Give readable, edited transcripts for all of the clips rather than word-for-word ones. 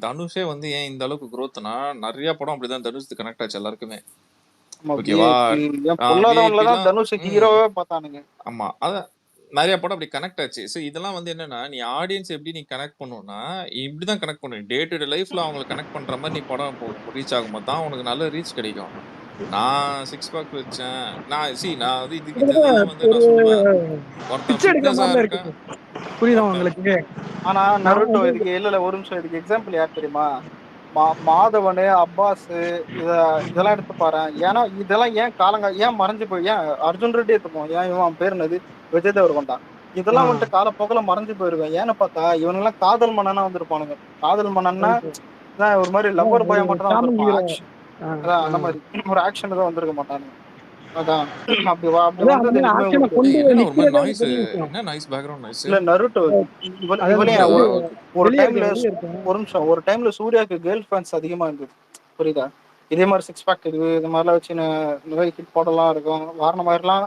தனுஷே வந்து ஏன் இந்த அளவுக்கு குரோத்னா, நெறைய படம் அப்படிதான் தனுஷ்து கனெக்ட் ஆச்சு எல்லாருக்குமே. ஆமா ஓகேவா? விஐபி ஏன் பொல்லாதவன்ல தான் விஐபிலாம் தனுஷ் ம். ஹீரோவே பார்த்தானுங்க. ஆமா. அதான் நெறைய படம் அப்படி கனெக்ட் ஆச்சு. இதெல்லாம் வந்து என்னன்னா, நீ ஆடியன்ஸ் எப்படி நீ கனெக்ட் பண்ணணும்னா, இப்படிதான் கனெக்ட் பண்ணணும். டே டு டே லைஃப்ல அவங்கள கனெக்ட் பண்ற மாரி நீ படம் ரீச் ஆகும்போது தான் உனக்கு நல்ல ரீச் கிடைக்கும். நான் சிக்ஸ் பேக் வச்சேன். நான் வந்து இதெல்லாம் வந்து ஒரு நான் சொல்லுவேன். ஒருத்தன் பிச்சை எடுக்கிற ஃபிட்னஸா மாதிரிலாம் இருக்கான். இருக்கு. புரியுதா ஒருத்தன் உங்களுக்கு? ஆனா நான் நருட்டோ வந்து இதுக்கு இல்ல ஒரு நிமிஷம், இதுக்கு எக்ஸாம்பிள் யார் தெரியுமா? மாதவனு, அப்பாஸ், இத இதெல்லாம் எடுத்து பாரேன். ஏன்னா இதெல்லாம் ஏன் ஏன் மறைஞ்சு போய் ஏன் அர்ஜுன் ரெட்டி எடுத்துப்போம், ஏன் இவன் பேர் என்னது, விஜய் தேவர்கொண்டா, இதெல்லாம் வந்துட்டு காலப்போக்கில மறைஞ்சு போயிருவேன். ஏன்னு பார்த்தா இவனுங்கெல்லாம் காதல் மன்னனா வந்திருப்பானுங்க. காதல் மன்னன்னா ஒரு மாதிரி லவ்வர் ஒரு பாயா மட்டும் தான் காமன் வந்திருப்பான். ஹீரோ. ஆக்ஷன் அதான் அந்த மாதிரி ஒரு ஆக்ஷன் தான் வந்திருக்க மாட்டானுங்க. அதான் அப்படி அதான் அந்த வந்தது மாதிரி எனக்குமே ஆக்ஷனை ஓகே. கொண்டு என்னடா ஒரு மாரி நிக்கிறதே ஒரு நாய்ஸ் பெரிய விஷயம். என்ன நாய்ஸ் பேக்ரவுண்ட் நாய்ஸ்? இல்ல நருட்டோ அதாவது இவனே இல்ல ஒரு வெளியே டைம்ல இருக்கேன், வெளியே இருக்கேன். ஒரு நிமிஷம், ஒரு டைம்ல சூர்யாவுக்கு கேர்ள் ஃபேன்ஸ் அதிகமா இருந்தது. புரியுதா? இதே மாதிரி சிக்ஸ் பேக் இது இந்த மாதிரிலாம் வச்சு நிறைய ஹிட் படம்லாம் இருக்கும். வாரண மாதிரிலாம்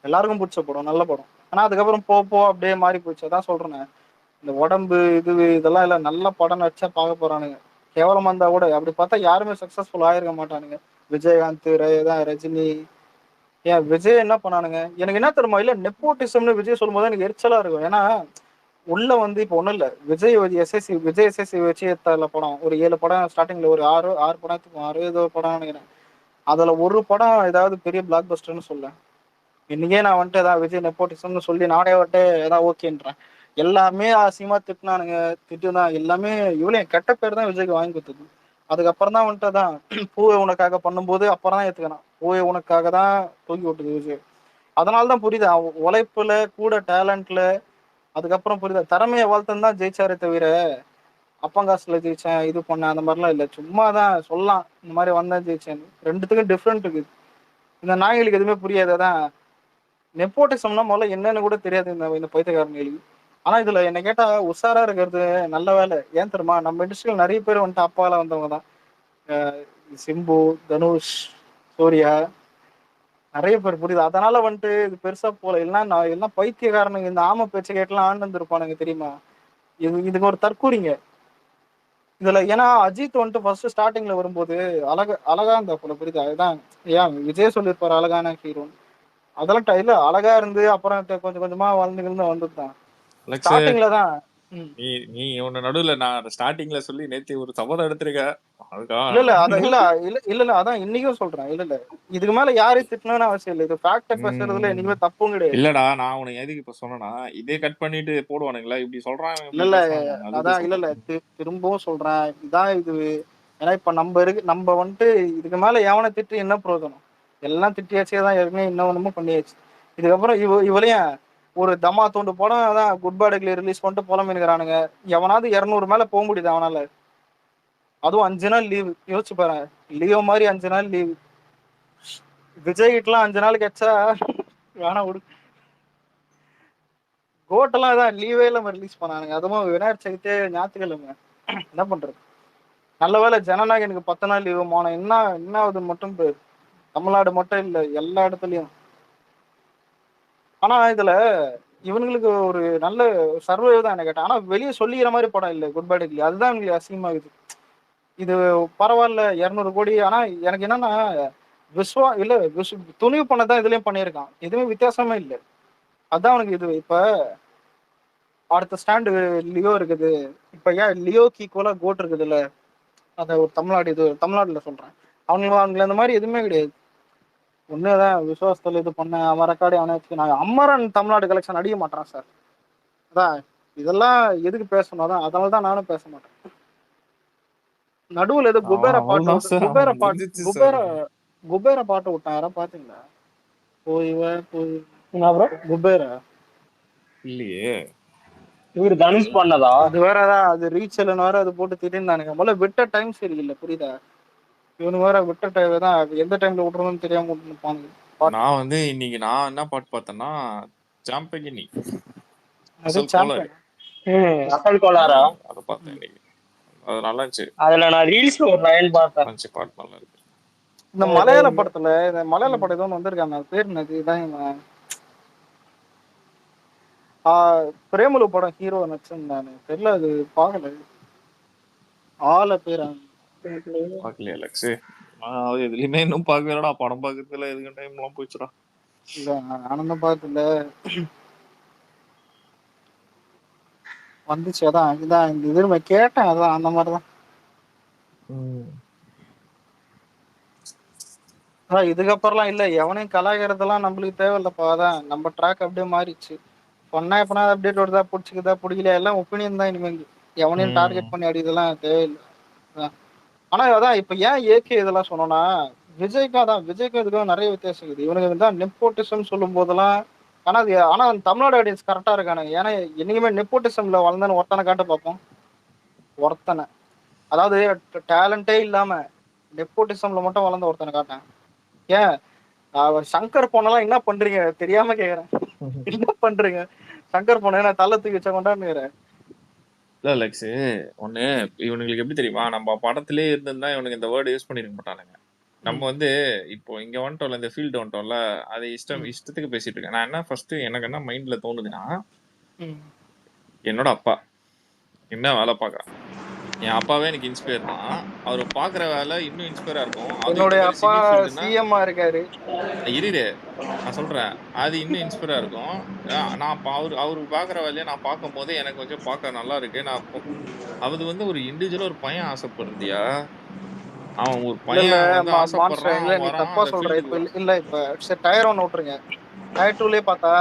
எல்லாருக்கும் பிடிச்ச படம், நல்ல படம். ஆனா அதுக்கப்புறம் போ அப்படியே மாறி போச்சு. அதான் சொல்றேன், இந்த உடம்பு இதெல்லாம் இல்ல, நல்ல படம் நடிச்சா பார்க்க போறானுங்க. கேவலமா இருந்தா கூட அப்படி பார்த்தா யாருமே சக்சஸ்ஃபுல் ஆயிருக்க மாட்டானுங்க. விஜயகாந்த், ரஜினி. ஏன் விஜய் என்ன பண்ணானுங்க, எனக்கு என்ன தெரியுமா, இல்ல நெப்போட்டிசம்னு விஜய் சொல்லும்போது எனக்கு எரிச்சலா இருக்கும். ஏன்னா உள்ள வந்து இப்போ ஒண்ணும் இல்ல, விஜய் எஸ்எஸ்சி வச்சு எடுத்தால படம் ஒரு 7 படம், ஸ்டார்டிங்ல ஒரு ஆறு படத்துக்கு 6 ஏதோ படம் நினைக்கிறேன். அதுல ஒரு படம் ஏதாவது பெரிய பிளாக் பஸ்டர்னு சொல்ல. இன்னைக்கே நான் வந்துட்டு ஏதாவது விஜய் நெப்போட்டிசம்னு சொல்லி நானே வந்துட்டு ஏதாவது ஓகேன்றேன். எல்லாமே அசிங்கமா திட்டினானுங்க. திட்டுதான் எல்லாமே, இவ்வளவு கெட்ட பேர் தான் விஜய்க்கு வாங்கி கொடுத்தது. அதுக்கப்புறம் தான் வந்துட்டு அதான் பூவை உனக்காக பண்ணும்போது அப்புறம் தான் ஏத்துக்கணும். பூவை உனக்காக தான் தூக்கி விட்டுது விஜய். அதனாலதான் புரியுது, உழைப்புல கூட டேலண்ட்ல, அதுக்கப்புறம் புரியுதா, திறமையை வளர்த்துன்னு தான் ஜெயிச்சாரே தவிர அப்பங்காசுல ஜெயிச்சேன் இது பண்ணேன் அந்த மாதிரிலாம் இல்லை. சும்மா தான் சொல்லலாம் இந்த மாதிரி வந்தேன் ஜெயிச்சேன். ரெண்டுத்துக்கும் டிஃப்ரெண்ட் இருக்குது. இந்த நாய்களுக்கு எதுவுமே புரியாது. அதான் நெப்போட்டிசம்னா முதல்ல என்னன்னு கூட தெரியாது இந்த இந்த பைத்தியக்காரங்களுக்கு. ஆனா இதுல என்ன கேட்டா உஷாரா இருக்கிறது நல்ல வேலை. ஏன் தெரியுமா, நம்ம இண்டஸ்ட்ரியில் நிறைய பேர் வந்துட்டு அப்பால வந்தவங்க தான். சிம்பு, தனுஷ், சூர்யா, நிறைய பேர் புரியுது. அதனால வந்துட்டு இது பெருசா போல. இல்லைன்னா நான் எல்லாம் பைத்தியக்காரனுங்க இந்த ஆமை பேச்சை கேட்டுலாம் ஆண்டு வந்திருப்பானுங்க தெரியுமா. இதுக்கு ஒரு தற்கூறிங்க இதுல. ஏன்னா அஜித் வந்துட்டு ஃபர்ஸ்ட் ஸ்டார்டிங்ல வரும்போது அழகா இருந்தா போல, புரியுது. அதுதான் ஏன் விஜய் சொல்லியிருப்பாரு அழகான ஹீரோ. அதெல்லாம் இல்ல, அழகா இருந்து அப்புறம் கொஞ்சம் கொஞ்சமா வளர்ந்துகிட்டு வந்ததுதான் அலெக்ஸ், ஸ்டார்டிங்ல தான். நீ நீ உன்ன நடுவுல நான் ஸ்டார்டிங்ல சொல்லி நேத்து ஒரு சபதம் எடுத்திருக்க. அதுக்கா இல்ல அதான் இல்ல அதான் இன்னைக்கும் சொல்றேன். இல்ல இதுக்கு மேல யாரையும் திட்டணும்னு அவசியம் இல்லை. இது ஃபேக்ட பேசுறதுல ம். என்னைக்குமே தப்பும் கிடையாது. இல்லடா, நான் உனக்கு எதுக்கு இப்ப சொன்னேன்னா, இதே கட் பண்ணிட்டு போடுவானுங்களா, இப்படி சொல்றான், இப்படி இல்ல பேசுறாங்க. அதுக்கு அதான் சொல்றேன். திரும்பவும் சொல்றேன், இதான் இது. ஏன்னா இப்ப நம்ம வந்துட்டு இதுக்கு மேல எவனை திட்டு என்ன பிரயோஜனம்? எல்லாம் திட்டியாச்சே தான், ஏற்கனவே என்ன ஒண்ணுமோ பண்ணியாச்சு. இதுக்கப்புறம் இவளையும் ஒரு தமா தோண்டு படம் தான் குட் பேட் ரிலீஸ் பண்ணிட்டு புலம்பினுக்கிறானுங்க. எவனாவது 200 மேல போக முடியுது அவனால? அதுவும் 5 நாள் லீவ். யோசிச்சு பாருங்க, லியோ மாதிரி 5 நாள் லீவ். விஜய் கிட்டலாம் 5 நாள் கிடைச்சா வேணா விடு. கோட்டெல்லாம் தான் லீவே இல்லாம ரிலீஸ் பண்ணானுங்க. அதுவும் விநாயகர் சதுர்த்தி ஞாயிற்றுக்கிழமை. என்ன பண்றது? நல்ல வேலை ஜனநாயகம் எனக்கு 10 நாள் லீவு மானம். என்ன ஆகுது மட்டும் தமிழ்நாடு மட்டும் இல்ல, எல்லா இடத்துலயும். ஆனா இதுல இவனுங்களுக்கு ஒரு நல்ல சர்வே தான் என்ன கேட்டேன். ஆனா வெளியே சொல்லிக்கிற மாதிரி படம் இல்லை குட் பேட் இட்லி. அதுதான் எங்களுக்கு அசிங்கமாகுது. இது பரவாயில்ல 200 கோடி. ஆனா எனக்கு என்னன்னா இல்ல துணிவு பண்ணதான் இதுலயும் பண்ணியிருக்கான். எதுவுமே வித்தியாசமே இல்லை. அதான் அவனுக்கு இது. இப்ப அடுத்த ஸ்டாண்டு லியோ இருக்குது. இப்ப ஏன் லியோக்கு ஈக்குவலா கோட் இருக்குதுல்ல, அந்த ஒரு தமிழ்நாடுல சொல்றேன். அவங்களை அந்த மாதிரி எதுவுமே கிடையாது. ஒண்ணுதான் விசுவாசத்துல இது பண்ண அவன் ரெக்கார்டு அவனை வச்சுக்கினாங்க. அமரன் தமிழ்நாடு கலெக்ஷன் அடிக்க மாட்டான் சார். அதான் இதெல்லாம் எதுக்கு பேசணும், அதான் அதனாலதான் நானும் பேச மாட்டேன். நடுவுல ஏதோ அவ்வளவுதான் சார், அவன் முடிஞ்சிச்சு சார். குபேர பாட்டு விட்டான். யாரா பாத்தீங்களா? போய் அப்புறம் குபேர இல்லையே. இவரு தனுஷ் பண்ணதா? அது வேறதான், அது ரீச் இல்லைன்னு வேற அது போட்டு திடீர்னு முதல்ல விட்ட டைம் சரியில்லை, புரியுதா. இவனு வேற விட்ட டைம் தான், எந்த டைம்ல விட்டுறதுன்னு தெரியாம விட்டுருப்பாங்க. நான் வந்து இன்னைக்கு நான் என்ன பாட்டு பார்த்தேன்னா, சாம்பகினி அது அசல் கோளாறு. சாம்பியன். அசல் கோளாரா? அதை பார்த்தேன் இன்னைக்கு. அது நல்லா இருந்துச்சு. அதுல நான் ரீல்ஸ்ல ஒரு லைன் பார்த்தேன். நல்லா இருந்துச்சு, பாட்டு நல்லா இருக்கு. இந்த மலையாள படம் ஏதோ ஒன்று வந்திருக்காங்க, அது பேர் என்னது, இதான் பிரேமலு படம் ஹீரோ நடிச்சிருந்தானு தெரியல, அது பார்க்கல. ஆள பேரா பாக்கலையா லக்ஸு? நான் எதுலயுமே இன்னும் பாக்கலடா. படம் பாக்குறதுல எதுக்கு டைம் எல்லாம் போச்சுடா. இல்ல ஆனந்தம் பார்த்ததுல வந்துச்சு. அதான் இதுதான் இந்த இது கேட்டேன். அதான் அந்த மாதிரிதான். அதான் இதுக்கப்புறம்லாம் இல்ல எவனையும் கலாய்க்கிறதெல்லாம் நம்மளுக்கு தேவையில்லப்பா. அதான் நம்ம ட்ராக் அப்படியே மாறிடுச்சு. சொன்னா எப்பனா அப்டேட் வருதா பிடிச்சிக்குதா பிடிக்கல எல்லாம் ஒப்பீனியன் தான் இனிமேல். எவனையும் டார்கெட் பண்ணி அடிதெல்லாம் தேவையில்லை. அதான். ஆனா அதான் இப்ப ஏன் ஏகே இதெல்லாம் சொன்னோம்னா விஜய்க்கும் அதான் விஜய்க்கும் இதுக்கும் நிறைய வித்தியாசம் இருக்குது. இவனுக்கு தான் நெப்போட்டிசம் சொல்லும் போதெல்லாம் ஆனா தமிழ்நாடு ஆடியன்ஸ் கரெக்டா இருக்கானுங்க. ஏன்னா என்னைக்குமே நெப்போட்டிசம்ல வளர்ந்தான்னு ஒருத்தனை காட்ட பார்ப்போம். ஒருத்தனை அதாவது டேலண்டே இல்லாம நெப்போட்டிசம்ல மட்டும் வளர்ந்த ஒருத்தனை காட்டேன். ஏன் சங்கர் போனெல்லாம் என்ன பண்றீங்க தெரியாம கேக்குறேன். என்ன பண்றீங்க சங்கர் போன நான் தள்ள தூக்கி வச்ச கொண்டாடுறேன். இல்ல லக்ஸு, ஒண்ணு இவனுங்களுக்கு எப்படி தெரியுமா? நம்ம படத்திலே இருந்திருந்தா இவனுக்கு இந்த வேர்டு யூஸ் பண்ணிருக்க மாட்டானுங்க. நம்ம வந்து இப்போ இங்க வந்துட்டோம்ல, இந்த ஃபீல்டு வந்துட்டோம்ல, அதை இஷ்டத்துக்கு பேசிட்டு இருக்கேன். நான் என்ன ஃபர்ஸ்ட் எனக்கு என்ன மைண்ட்ல தோணுதுன்னா, என்னோட அப்பா என்ன வேலை பாக்குறான்? என் அப்பாவே எனக்கு இன்ஸ்பயர் தான். அவரு பாக்குற வேலை இன்னும் இன்ஸ்பயரா இருக்கும். அது இந்த என்னுடைய மாதிரி அப்பா சினி ஃபீல்டுனா சிஎம் இருக்காரு. இரு நான் சொல்றேன். அது இன்னும் இன்ஸ்பயரா இருக்கும். நான் அவரு பாக்குற வேலையை நான் பார்க்கும் போதே எனக்கு கொஞ்சம் பார்க்க நல்லா இருக்கு. அது வந்து ஒரு இண்டிவிஜுவலா ஒரு பையன் ஆசைப்படுறதியா? அவன் ஒரு இல்ல பையன் வந்து மான்ஸ்டர் ஆசைப்படுறான், இல்ல அவன் நீ வரான் தப்பா அந்த சொல்ற. இப்ப ஃபீல்டுக்கு. இல்ல இப்ப சரி டயர் ஒன்னு விட்டுருங்க. டயர் டூலயே பார்த்தா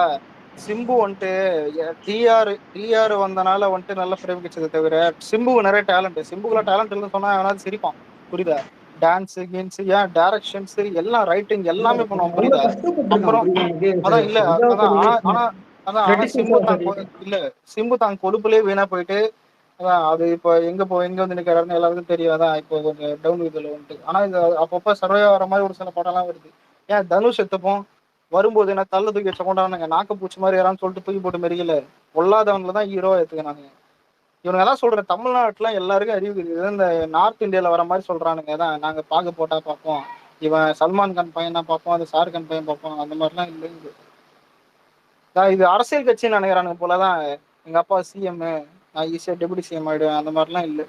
சிம்பு வந்துட்டு டிஆர் வந்தனால வந்துட்டு நல்ல ஃப்ரேம் கிடைச்சதை தவிர சிம்புக்கு நிறைய டேலண்ட். சிம்புக்குள்ள டேலண்ட் இல்லைன்னு சொன்னா அவனாவது சிரிப்பான். புரியுதா? டான்ஸ் கீன்ஸ் ஏன் டைரக்ஷன்ஸ் எல்லாம் ரைட்டிங் எல்லாமே பண்ணுவான். அவ்வளவு புரியுதா? கஷ்டப்பட்டிருக்கான் அப்புறம் புரியுதா உனக்கு? அதான் இல்ல அதான் ஆனா ஆனா ஆனா சிம்பு கிரிட்டிசைஸா தான் சரி. இல்ல சிம்பு தான் கொழுப்புலயே வீணா போயிட்டு அதான் அது இப்போ எங்க வந்து நிக்கிறாருன்னு எல்லாருக்கும் தெரியும். அதான் இப்போ கொஞ்சம் டவுன் இதுல வந்துட்டு. ஆனா இது அப்பப்ப சர்வே ஆகிற மாதிரி ஒரு சில படம்லாம் வருது. ஏன் தனுஷ் எடுத்துப்போம் வரும்போது என்ன தள்ள தூக்கி வச்ச கொண்டாடுனாங்க. நாக்கு பூச்சி மாதிரி யாரான்னு சொல்லிட்டு தூக்கி போட்டு மெரிக்கல. பொல்லாதவன்ல தான் ஹீரோ எடுத்துக்கிறாங்க. இவனுங்க எல்லாம் சொல்ற தமிழ்நாட்டுல எல்லாருக்கும் அறிவு இருக்குது. இந்த நார்த் இந்தியால வர மாதிரி சொல்றானுங்க. தான் நாங்க பாக்க போட்டா பார்ப்போம், இவன் சல்மான் கான் பையன் தான் பார்ப்போம், அது ஷாருக் கான் பையன் பார்ப்போம், அந்த மாதிரிலாம் இல்லை. இது அரசியல் கட்சின்னு நினைக்கிறானுங்க போலதான். எங்க அப்பா சிஎம் நான் ஈஸியா டெபுட்டி சிஎம் ஆயிடுவேன் அந்த மாதிரிலாம் இல்லை.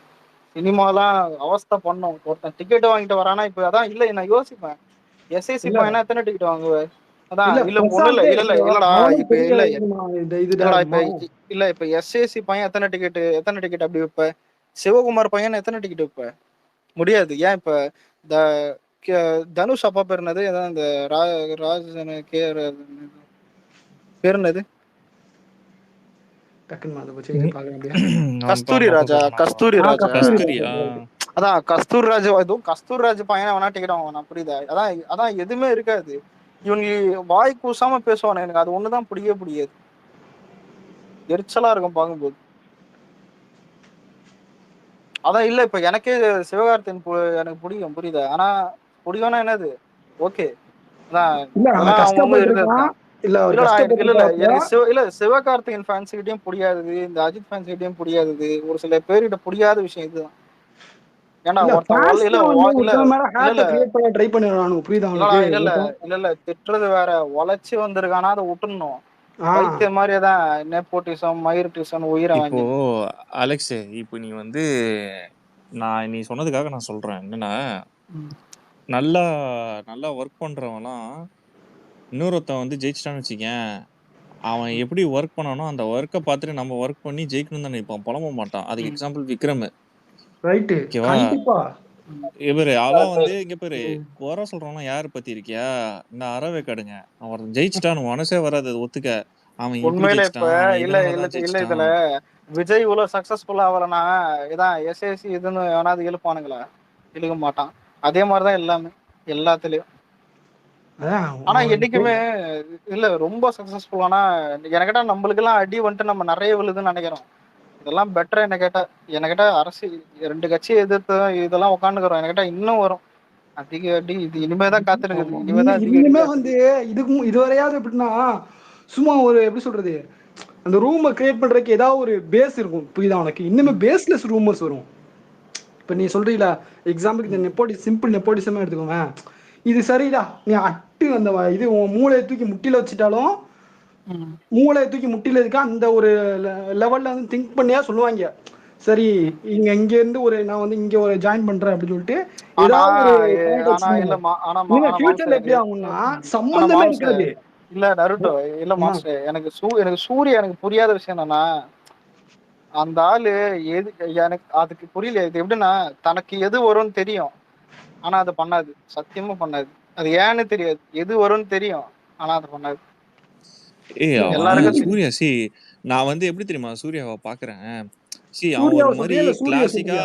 சினிமாலாம் அவஸ்தை பண்ணோம். ஒருத்தன் டிக்கெட் வாங்கிட்டு வரானா இப்ப அதான் இல்ல நான் யோசிப்பேன். எஸ்ஐசி பையனா எத்தனை டிக்கெட் வாங்குவேன்? அதான் இல்ல இல்ல ஒண்ணு இல்ல பிரசாந்தே இல்ல இல்ல இல்லடா அவனும் இப்ப பெரிய இல்ல இதுடா இல்லடா இப்ப இருக்குமா? இல்ல இப்ப எஸ்ஏசி பையன் எத்தனை டிக்கெட் அப்படி வைப்ப? சிவகுமார் பையன் எத்தனை டிக்கெட் வைப்ப? முடியாது. ஏன் இப்ப இந்த தனுஷ் அப்பா பேர் என்னது? அதான் இந்த ராஜன் பேர் என்னது? டக்குன்னு அதை வச்சு பாக்குறேன் அப்படியே. கஸ்தூரி ராஜா. கஸ்தூரி ராஜா. கஸ்தூரியா? அதான் கஸ்தூர் ராஜ். எதுவும் கஸ்தூர் ராஜ் பையனா வேணா டிக்கெட் வாங்க புரியுதா? அதான் அதான் எதுவுமே இருக்காது. இவங்க வாய் கூசாம பேசுவானு. எனக்கு அது ஒண்ணுதான் பிடிக்காது. எரிச்சலா இருக்கும் பார்க்கும்போது. அதான் இல்ல இப்ப எனக்கே சிவகார்த்தின் எனக்கு பிடிக்கும். புரியுதா? ஆனா பிடிக்கும்னா என்னது ஓகே. அதான் இல்ல அவன் அதெல்லாம் அவங்கவுங்க கஷ்டப்பட்டு இருக்கிறது இருக்கான். தான். இல்ல அவர் இல்லடா எனக்கு இல்ல கஷ்டப்பட்டு எனக்கு சிவகார்த்திகேயன் ஃபேன்ஸ் கிட்டயும் புரியாதது, இந்த அஜித் ஃபேன்ஸ் கிட்டயும் புரியாதது, ஒரு சில பேர்கிட்ட புரியாத விஷயம் இதுதான். ஏன்னா இல்ல ஒருத்தன் fans இல்ல தான் வந்து இல்ல ஒருத்தன் மேல இல்ல ஹேட்ட கிரியேட் பண்ண ட்ரை பண்ணிடுறானுங்க. புரியுதா இல்லடா உங்களுக்கு? இல்ல திட்டுறது வேற. உழைச்சி வந்திருக்கானா அதை விட்டுடணும். ஆ வைத்திய மாதிரிதான் நெப்போட்டிசம் மயிரிட்டிசம் உயிரை இப்போ வாங்கி. அலெக்ஸ், இப்போ நீ வந்து நீ சொன்னதுக்காக நான் சொல்றேன் என்னன்னா, நல்லா நல்லா ஒர்க் பண்றவன்லாம் இன்னொருத்தன் வந்து ஜெயிச்சிட்டான்னு வச்சுக்கேன், அவன் எப்படி ஒர்க் பண்ணானோ அந்த ஒர்க்கை பார்த்துட்டு நம்ம ஒர்க் பண்ணி ஜெயிக்கணும் தான் நினைப்பான், புலம்ப மாட்டான். அதுக்கு எக்ஸாம்பிள் விக்ரம். ரைட்டு ஓகேவா? கண்டிப்பா. இவரு அவன் வந்து இங்க பேரு குறை சொல்றவன் யாரு பத்தி இருக்கியா? இந்த அறவேக்காடுங்க. அவன் ஜெயிச்சிட்டான்னு மனசே வராது அது ஒத்துக்க. அவன் இப்படி உண்மையில இப்ப ஜெயிச்சிட்டான், அவன் இல்ல இல்ல இதனாலதான் இல்ல இதுல ஜெயிச்சிட்டான். விஜய் இவ்வளவு சக்சஸ்ஃபுல்லா ஆகலனா இதான் எஸ்ஏசி இதுன்னு எவனாவது இழுப்பானுங்களா? இழுக்க மாட்டான். அதே மாதிரிதான் எல்லாமே எல்லாத்துலயும். ஆனா என்னைக்குமே இல்ல ரொம்ப சக்சஸ்ஃபுல்லானா எனக்கிட்ட நம்மளுக்கு எல்லாம் அடி வந்துட்டு நம்ம நிறைய விழுதுன்னு நினைக்கிறோம். இதெல்லாம் பெட்டரா என்ன கேட்டா அரசியல் 2 கட்சியை எதிர்த்து இதெல்லாம் உட்காந்துக்கிறோம். என்ன கேட்டா இன்னும் வரும் அதிக அடி. இது இனிமேதான் காத்துனுக்குது. இனிமேதான் அதிக அடி இனிமே வந்து காத்துனுக்குது. இதுவரையாவது எப்படின்னா சும்மா ஒரு எப்படி சொல்றது, அந்த ரூமை கிரியேட் பண்றதுக்கு ஏதாவது ஒரு பேஸ் இருக்கும். புரியுதா உனக்கு? இன்னுமே பேஸ்லெஸ் ரூமர்ஸ் வரும். இப்ப நீ சொல்றீல எக்ஸாம்பிளுக்கு இந்த சிம்பிள் நெப்போட்டிசமே எடுத்துக்கோங்க. இது சரிடா, நீ அட்டு அந்த இது உன் மூளையை தூக்கி முட்டில வச்சுட்டாலும் மூளையை தூக்கி முட்டில இருக்க அந்த ஒரு லெவல்ல வந்து திங்க் பண்ணியா சொல்லுவாங்க. சரி இங்க இருந்து நான் வந்து இங்க ஒரு ஜாயின் பண்றேன் அப்படின்னு சொல்லிட்டு ஆனா ஏதாவது ஒரு பாயிண்ட் ஆனா வச்சுக்கணும். இல்லம்மா ஆனா நீங்க ஆனா ஃபியூச்சர்ல எப்படி மாம்ச ஆகும்னா ஆனா சம்பந்தமே மாம்ச இருக்காது. இல்ல நருட்டோ இல்ல ஆ, மாம்ச எனக்கு சூர்யா எனக்கு புரியாத விஷயம் என்னன்னா அந்த ஆளு எது எனக்கு அதுக்கு புரியல. இது எப்படின்னா தனக்கு எது வரும்னு தெரியும் ஆனா அதை பண்ணாது. சத்தியமா பண்ணாது. அது ஏன்னு தெரியாது. எது வரும்னு தெரியும் ஆனா அதை பண்ணாது. அவன் எல்லாருக்கும் தெரியும். சூர்யா நான் வந்து எப்படி தெரியுமா சூர்யாவை பாக்குறேன். அவன் ஒரு சூர்யாவை மாதிரி சொல்றியா இல்ல சூர்யா கிளாசிக்கா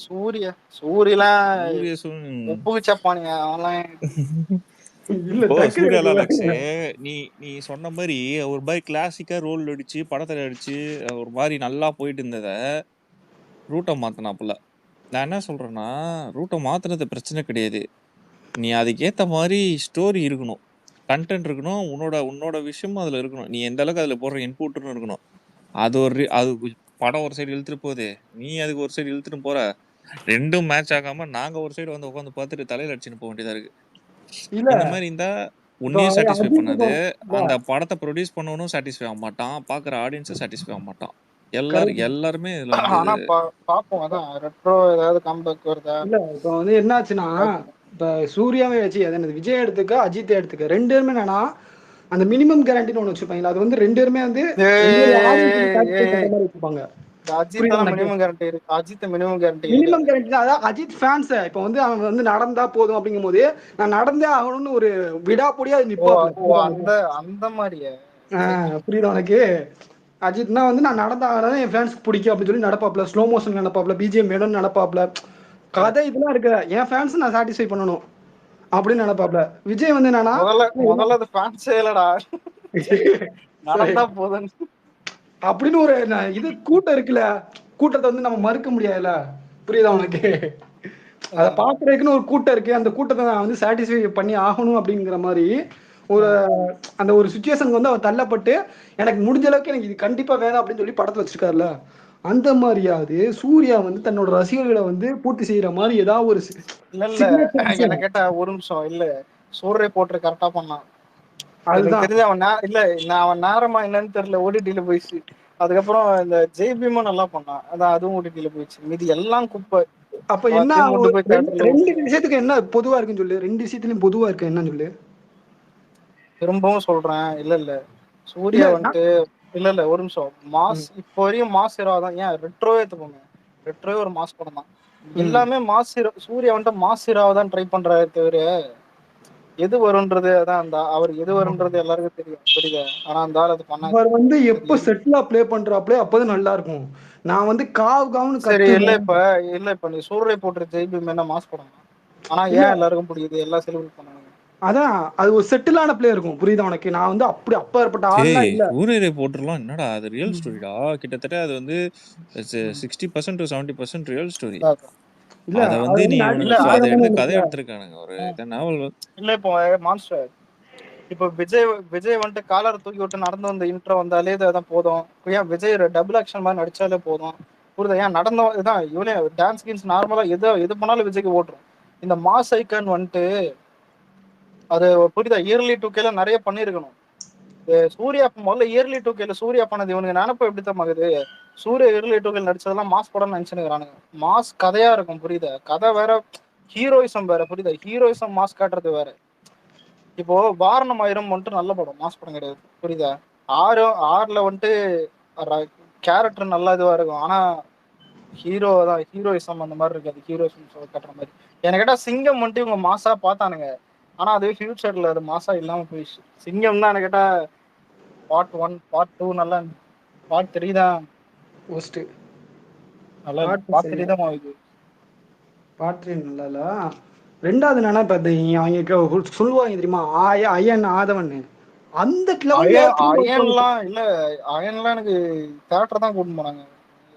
சொல்றியா? சூரியலாம் சூர்யா உப்புக்கு சப்பானுங்க அவன்லாம். இல்ல ஓ டக்குனு சூர்யாலாம் எனக்கு லக்ஷே, நீ நீ சொன்ன மாதிரி ஒரு மாதிரி கிளாசிக்கா ரோல் அடிச்சு படத்துல அடிச்சு ஒரு மாதிரி நல்லா போயிட்டு இருந்தத ரூட்டை மாத்தினாப்புல. நான் என்ன சொல்றேன்னா, ரூட்டை மாத்துறது பிரச்சனை கிடையாது. நீ அதுக்கேத்த மாதிரி ஸ்டோரி இருக்கணும், கண்டென்ட் இருக்கணும், உன்னோட உன்னோட விஷயமும் அதுல இருக்கணும். நீ எந்த அளவுக்கு அதுல போடுற இன்புட்னு இருக்கணும். அது படம் ஒரு சைடு இழுத்துட்டு போகுது, நீ அதுக்கு ஒரு சைடு இழுத்துட்டு போற, ரெண்டும் மேட்ச் ஆகாம நாங்க ஒரு சைடு வந்து உட்காந்து பார்த்துட்டு தலையில அடிச்சுன்னு போக வேண்டியதா இருக்கு. இல்ல இந்த மாதிரி இருந்தா இப்போ உன்னையும் சாட்டிஸ்ஃபை அஜித் பண்ணாது, இல்ல அந்த படத்தை ப்ரொடியூஸ் பண்ணவனும் சாட்டிஸ்ஃபை ஆக மாட்டான், பாக்குற ஆடியன்ஸும் சாட்டிஸ்ஃபை ஆக மாட்டான். கரெக்ட். எல்லாருமே இதுல வந்து ஆனா பாப்போம். அதான் ரெட்ரோ ஏதாவது கம்பேக் வருதா. இல்ல இப்போ வந்து என்ன ஆச்சுன்னா இப்ப சூர்யாவே வச்சு அது என்னது விஜய் எடுத்துக்க அஜித் எடுத்துக்க ரெண்டு பேருமே என்னன்னா அந்த மினிமம் கேரண்டின்னு ஒன்று வச்சிருப்பாங்க. அது வந்து ரெண்டு பேருமே வந்து ரெண்டு ஒரு ஆடியன்ஸ் சாட்டிஸ்ஃபை பண்ற மாதிரி வச்சிருப்பாங்க. இந்த அஜித் புரியுதா எல்லாம் உனக்கு? மினிமம் கேரண்டி இருக்கு. அஜித் மினிமம் கேரண்டி இல்ல. மினிமம் கேரண்டி தான். அதாவது அஜித் ஃபேன்ஸ் இப்போ வந்து அவன் வந்து நடந்தா போதும் அப்படிங்கும் போது நான் நடந்தே ஆகணும்னு ஒரு விடாப்பொடியா ஓ நிப்பாப்ல. ஓ புரியுதா உனக்கு? அந்த அந்த மாதிரியா. புரியுதா உனக்கு? அஜித்னா வந்து நான் நடந்தாதான் என் ஃபேன்ஸ்க்கு பிடிக்கும் அப்படின்னு சொல்லி நடப்பாப்ல. ஸ்லோ மோஷன் நடப்பாப்ல, பிஜிஎம் வேணும்னு நடப்பாப்ல. கதை இதெல்லாம் இருக்க என் ஃபேன்ஸ் நான் சாட்டிஸ்ஃபை பண்ணணும் அப்படின்னு நினைப்பாப்ல. விஜய் வந்து என்னன்னா முதல்ல அது ஃபேன்ஸே இல்லடா. சரி நடந்தா போதும். அப்படின்னு ஒரு இது கூட்டம் இருக்குல்ல, கூட்டத்தை வந்து நம்ம மறுக்க முடியாதுல்ல. புரியுதா உனக்கு? அதை பாக்குறதுக்குன்னு ஒரு கூட்டம் இருக்கு. அந்த கூட்டத்தை நான் வந்து சாட்டிஸ்ஃபை பண்ணி ஆகணும் அப்படிங்கிற மாதிரி ஒரு அந்த ஒரு சுச்சுவேஷனுக்கு வந்து அவர் தள்ளப்பட்டு எனக்கு முடிஞ்ச அளவுக்கு எனக்கு இது கண்டிப்பா வேணும் அப்படின்னு சொல்லி படத்தை வச்சிருக்காருல்ல. அந்த மாதிரியாவது சூர்யா வந்து தன்னோட ரசிகர்களை வந்து பூர்த்தி செய்யற மாதிரி ஏதாவது ஒரு இல்ல இல்ல சிக்னேச்சர் விஷயம். என்ன கேட்டா ஒரு நிமிஷம் இல்ல. சூரிய போட்டு கரெக்டா பண்ணான். எனக்கு அதுதான் தெரிஞ்சு அவன் நேரமா என்னன்னு தெரியல. ஓடிடில போயிடுச்சு. அதுக்கப்புறம் இந்த ஜெய் பீமும் நல்லா பண்ணான். அதான் அதுவும் ஓடிடில போயிடுச்சு. மீதி எல்லாம் குப்பை. அப்ப என்ன எல்லாத்தையும் கொண்டு போய் தியேட்டர்ல ரெண்டு விட்டு விஷயத்துக்கு என்ன பொதுவா இருக்குன்னு சொல்லு. ரெண்டு விஷயத்துலயும் பொதுவா இருக்கு என்னன்னு சொல்லு. திரும்பவும் சொல்றேன். இல்ல சூர்யா இல்ல வந்துட்டு இல்ல ஒரு நிமிஷம் மாஸ் இப்போ வரையும் மாஸ் ஹீரோ தான். ஏன் ரெட்ரோவே எடுத்துக்கோங்க. ரெட்ரோவே ஒரு மாஸ் படம் தான். எல்லாமே மாஸ் ஹீரோ. சூர்யா வந்துட்டு மாஸ் ஹீரோவை தான் ட்ரை பண்றாரு தவிர எது வரும்ன்றது அதான் அவர் எது வரும்ன்றது எல்லாருக்கும் தெரியும். புரியுதா? ஆனா அந்த ஆள் அது பண்ணாது. அவர் வந்து எப்ப செட்டிலா ப்ளே பண்றாப்ளே அப்பதான் நல்லா இருக்கும். நான் வந்து காவு காவுன்னு சரி கத்துவேன். இல்ல இப்ப நீ சூரிய போட்டு ஜெய்பி என்ன மாஸ் படம் தான். ஆனா இல்ல ஏன் எல்லாருக்கும் பிடிக்குது? எல்லாம் செலிபிரேட் பண்ணாங்க. அதான் அது ஒரு செட்டிலான பிளே இருக்கும். புரியுதா உனக்கு? நான் வந்து அப்படி அப்பேற்பட்ட ஆள்லாம் இல்ல. சூரியரை போட்டுடலாம் என்னடா, அது ரியல் ஸ்டோரிடா. கிட்டத்தட்ட அது வந்து 60% to 70% ரியல் ஸ்டோரி. இல்ல அத அது வந்து வந்து நீ இல்ல இவனுக்கு அதை அது எடுத்து நடிப்பு கதை எடுத்திருக்கானுங்க. ஒரு நாவல் இல்ல இப்போ மான்ஸ்டர் இப்போ விஜய் வந்துட்டு காலரை தூக்கி விட்டு நடந்து வந்த இன்ட்ரோ வந்தாலே அதான் போதும். ஏன் விஜய் டபுள் ஆக்ஷன் மாதிரி நடிச்சாலே போதும். புரியுதா? ஏன் நடந்த இதான் இவனே டான்ஸ் கீன்ஸ் நார்மலா எது பண்ணாலும் விஜய்க்கு ஓட்டுரும். இந்த மாஸ் ஐக்கான் வந்துட்டு அது புரியுதா? இயர்லி 2K நிறைய பண்ணிருக்கணும். சூர்யா முதல்ல இயர்லி 2K சூர்யா பண்ணது இவனுக்கு நினைப்பு எப்படித்தான் ஆகுது. சூர்யா இயர்லி 2K நடிச்சதெல்லாம் மாஸ் படம் நினைச்சுக்கிறானுங்க. மாஸ் கதையா இருக்கும். புரியுதா? கதை வேற, ஹீரோயிசம் வேற. புரியுதா? ஹீரோயிசம் மாஸ் காட்டுறது வேற. இப்போ வாரணம் ஆயிரம் வந்துட்டு நல்ல படம், மாஸ் படம் கிடையாது. புரியுதா? ஆறுல வந்துட்டு கேரக்டர் நல்லா இதுவா இருக்கும். ஆனா ஹீரோயிசம் அந்த மாதிரி இருக்காது. ஹீரோயிசம் கட்டுற மாதிரி எனக்கு கேட்டா சிங்கம் வந்துட்டு இவங்க மாசா பார்த்தானுங்க. ஆனா அது ஃபியூச்சர்ல அது மாசா இல்லாம போயிடுச்சு. சிங்கம் தான் எனக்கு கேட்டா பார்ட் 1 பார்ட் 2 நல்லா. பார்ட் 3 தான் ஃபர்ஸ்ட் நல்லா. பாட்டு பார்ட் 3 சரியில்லை. தான் இது. பாட்டு நல்லா இல்ல. ரெண்டாவது என்னன்னா இப்ப அவங்க சொல்லுவாங்க தெரியுமா ஐயன் ஆதவன் அந்த லெவல்ல அயன்லாம் இல்ல. அயன்லாம் எனக்கு தேட்டர் தான் கூட்டிட்டு போனாங்க.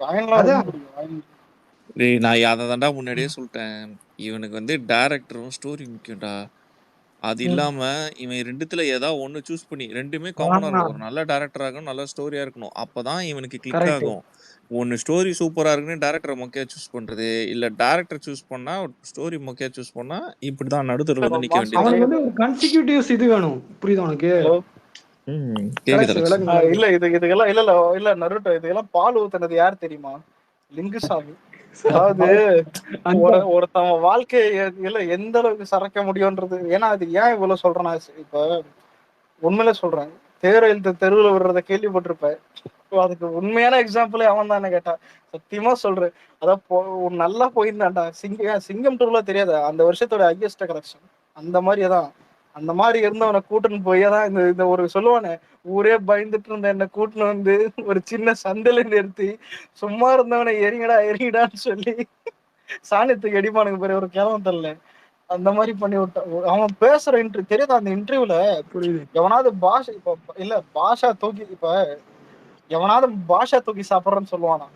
அயன்லாம் ரொம்ப அதான் பிடிக்கும். அயன் நான் அதை தாண்டா முன்னாடியே சொல்லிட்டேன். இவனுக்கு வந்து டைரக்டரும் ஸ்டோரி முக்கியம்டா. அது இல்லாம இவன் ரெண்டுத்துல ஏதாவது ஒண்ணு சூஸ் பண்ணி, ரெண்டுமே காமனா இருக்கும். ஒரு நல்ல டைரக்டரா இருக்கணும், நல்ல ஸ்டோரியா இருக்கணும். அப்பதான் இவனுக்கு கிளிக் கரெக்ட். ஆகும். ஒன்னு ஸ்டோரி சூப்பரா இருக்குன்னு டைரக்டரை மொக்கையா சூஸ் பண்றது, இல்ல டைரக்டர் சூஸ் பண்ணா ஸ்டோரி மொக்கையா சூஸ் பண்ணா இப்படிதான் நடுத்தர வந்து நிக்க வேண்டியது. அவனுக்கு வந்து ஒரு கன்சிக்யூட்டிவ்ஸ் இது வேணும். புரியுதா உனக்கு? கேக்குதா கரெக்ட் லட்சுமி? விளக்கு இல்ல இதுக்கெல்லாம் இல்ல நருட்டோ இதுக்கெல்லாம் பால் ஊத்துனது யார் தெரியுமா? லிங்குசாமி. அதாவது அந்த ஒருத்தன் வாழ்க்கையில எந்த அளவுக்கு சரக்க முடியும்ன்றது. ஏன்னா அது ஏன் இவ்வளவு சொல்றேன்னா, இப்ப உண்மையில சொல்றேன், தேர் எழுத்து தெருவுல விடுறத கேள்விப்பட்டிருப்ப. அதுக்கு உண்மையான எக்ஸாம்பிளே அவன் தானே கேட்டா. சத்தியமா சொல்றேன். அதான் நல்லா போயிருந்தான்டா. சிங்கம் டூர்ல தெரியாத அந்த வருஷத்தோட ஹையஸ்ட் கலெக்ஷன். அந்த மாதிரி தான். அந்த மாதிரி இருந்தவனை கூட்டுன்னு போய் தான் இந்த இந்த ஒரு சொல்லுவானே, ஊரே பயந்துட்டு இருந்த என்ன கூட்டுன்னு வந்து ஒரு சின்ன சந்தையில நிறுத்தி சும்மா இருந்தவனை எரிங்கடா எரிங்கடான்னு சொல்லி சாணியத்துக்கு அடிப்பானுங்க பேரு ஒரு கிழவன் தரல. அந்த மாதிரி பண்ணி விட்டான். அவன் பேசுற இன்டர்வியூ தெரியாத அந்த இன்டர்வியூல புரியுது. எவனாவது பாஷா இப்ப இல்ல பாஷா தூக்கி இப்ப எவனாவது பாஷா தூக்கி சாப்பிடுறேன்னு சொல்லுவானா?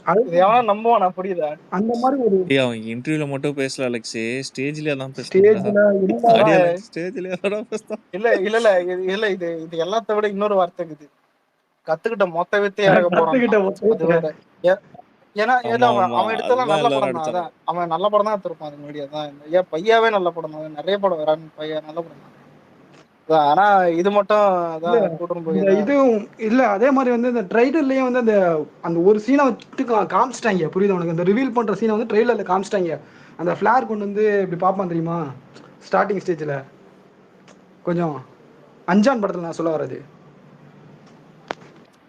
அது இது எவனா நம்புவானா? புரியுதா? அந்த மாதிரி ஒரு ஏய் அவன் இன்டர்வியூல மட்டும் பேசல அலெக்ஸ், ஸ்டேஜ்லயே தான் பேசுறான்டா. ஸ்டேஜ்ல எல்லா ஆடியோ அதான் லான்ச் ஸ்டேஜ்லயே தான் பேசுறான். இல்ல இல்ல இல்ல இல்ல இது இது எல்லாத்த விட இன்னொரு வார்த்தை இருக்குது. கத்துக்கிட்ட மொத்த வித்தையும் இறக்க கத்துக்கிட்ட போறான்ட்டான். அது வேற. ஏ- ஏன்னா ஏன்னா ஆமா அவன் ஆமா, அவன் எடுத்தெல்லாம் அதுதான் நல்ல எல்லாரும் படம் தான். அடிச்சாங்க. அதான் அவன் நல்ல படம் தான் எடுத்திருப்பான். அது முன்னாடி அதான் ஏன் பையாவே நல்ல படம் தான். நிறைய படம் வரான் பையன் நல்ல படம் தான். அதான், ஆனா இது மட்டும் இல்ல அதான் கூட்டின்னு போய் இந்த இதுவும் இல்ல. அதே மாதிரி வந்து இந்த ட்ரைலர்லயும் வந்து அந்த அந்த ஒரு சீனை வச்சு காமிச்சிட்டாங்க. புரியுது உனக்கு? அந்த ரிவீல் பண்ற சீனை வந்து ட்ரெய்லர்ல காமிச்சிட்டாங்க. அந்த ஃபிளார் கொண்டு வந்து இப்படி பார்ப்பான் தெரியுமா, ஸ்டார்டிங் ஸ்டேஜ்ல கொஞ்சம் அஞ்சான் படத்துல நான் சொல்ல வர்றது.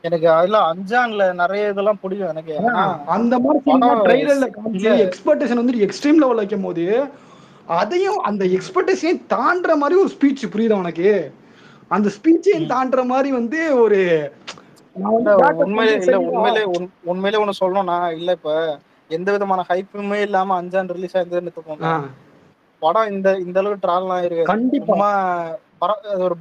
எனக்கு அதுல அஞ்சான்ல நிறைய இதெல்லாம் பிடிக்கும் எனக்கு. ஆனா அந்த மாதிரி சினிமா படம் ட்ரெய்லர்ல காமிச்சு இல்ல எக்ஸ்பெக்டேஷன் வந்து எக்ஸ்ட்ரீம் லெவல் வைக்கும் போது அதையும் அந்த எக்ஸ்பெக்டேஷன் தாண்டுற மாதிரி ஒரு ஸ்பீச், புரியுதா உனக்கு? அந்த ஸ்பீச்சையும் தாண்டுற மாதிரி வந்து ஒரு நான் இல்ல வந்து backup உண்மையிலே வந்து இல்ல சரிடா. உண்மையிலே ஒண்ணு சொல்லணும்னா இல்ல இப்ப எந்த விதமான ஹைப்புமே இல்லாம அஞ்சான் ரிலீஸ் ஆயிருந்ததுன்னு ஆ, எடுத்துக்கோங்க. படம் இந்த இந்த அளவுக்கு ட்ரால்லாம் இருக்காது. கண்டிப்பா. சும்மா அது ஒரு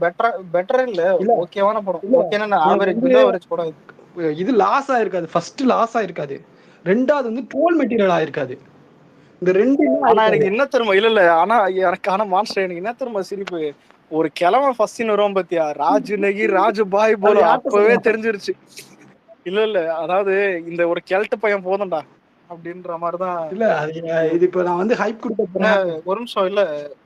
பெட்டர் இல்ல, இல்ல ஓகேவான படம். இல்ல ஓகேன்னா உனக்கு ஆவரேஜ் வந்து பிலோ ஆவரேஜ் படம் இது. இது லாஸ் ஆயிருக்காது. ஃபர்ஸ்ட் லாஸ் ஆயிருக்காது. ரெண்டாவது வந்து ட்ரோல் மெட்டீரியல் ஆயிருக்காது. இந்த ரெண்டுமே ஆனா ஆயிருக்காது. எனக்கு என்ன தெரியுமா, இல்ல இல்ல ஆனா எனக்கு மான்ஸ்டர் எனக்கு என்ன தெரியுமா சிரிப்பு, ஒரு கிழவன் ஃபர்ஸ்ட் சீன் வரும் பாத்தியா, ராஜு நகி ராஜு பாய் அது போல, யார்கிட்ட அப்பவே சொல்லுவான்? தெரிஞ்சிருச்சு. இல்ல இல்ல அதாவது இந்த ஒரு கிழட்டு பையன் போதும்டா அப்படின்ற மாதிரிதான் இல்ல அது இது. இது இப்ப நான் வந்து ஹைப் கொடுக்க என்ன போறேன். ஒரு நிமிஷம் இல்ல,